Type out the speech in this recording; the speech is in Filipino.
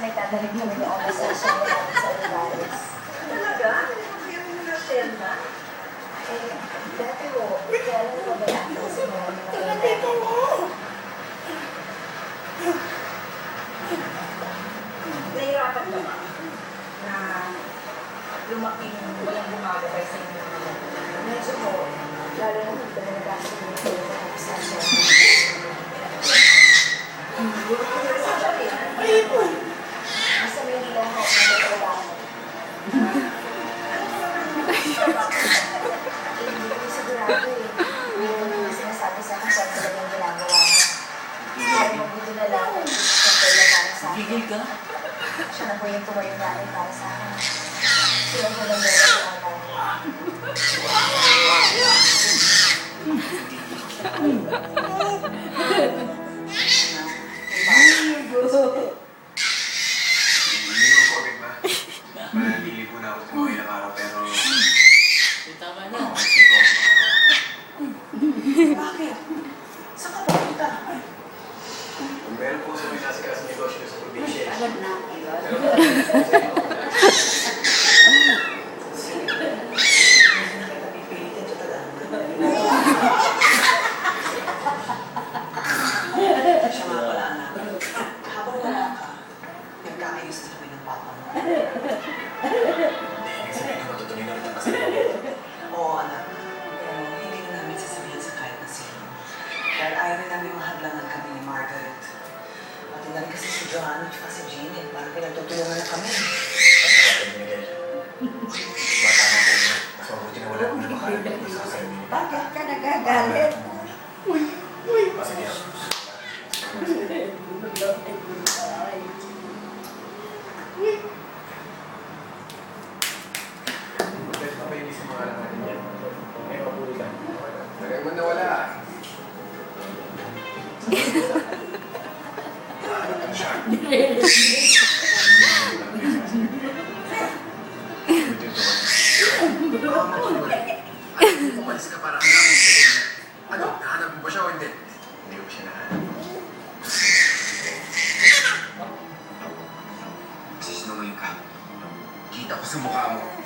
may tatanig naman yung oras sa siya namin sa Olivares. Talaga? Kaya mo na na? Eh, dati ho, kaya alam mo ba yung actor sa mga Nahirapan ka ba na lumaking walang gumagabay sa inyo? medyo ho, lalo na kung talaga nag-accident ko yung mga sa siya. Basta may nila ho, nagkakailangan. Hindi ko sigurado eh. Yung sinasabi sa akin kung talagang ginagawa mo. Pero mabuti na lang, kung kailan para sa akin. Gigil ka? Siya na po yung tumayo natin para sa akin. Sila po lang meron sa mga Hindi mo COVID ba? Mananili ko na ako sa mga ilang araw pero... Tama na. Okay ko ako. Bakit? Saan ka pupunta? Kung meron po sa may nasa negosyo sa probinsya. Agad na. Siya nga pala, anak. Habang wala ka, nagkaayos na kami ng papa mo. Hindi, ibig sabihin na matutuloy na rin ang kasama. Oo, anak. Pero hindi na namin sasabihin sa kahit na sino. Dahil ayaw rin namin mahadlangan kami ni Margaret. Pati na rin kasi si Joanna at si Jean eh. Parang pinagtutulungan na kami. Basta ni Miguel. Bata na po na. Mas mabuti na wala akong makakalala ko sa kasama niya. Bakit ka nagagalit? Sige. Best pa hindi sa mga alam natin yan. Ngayon, mabuli ka. Tagay mo na wala. Ano siya? Umalis ka para hanapin sa kanya. Ano, nahanap mo ba siya o hindi? Hindi ko siya nahanap. Sinungaling ka. Kita ko sa mukha mo.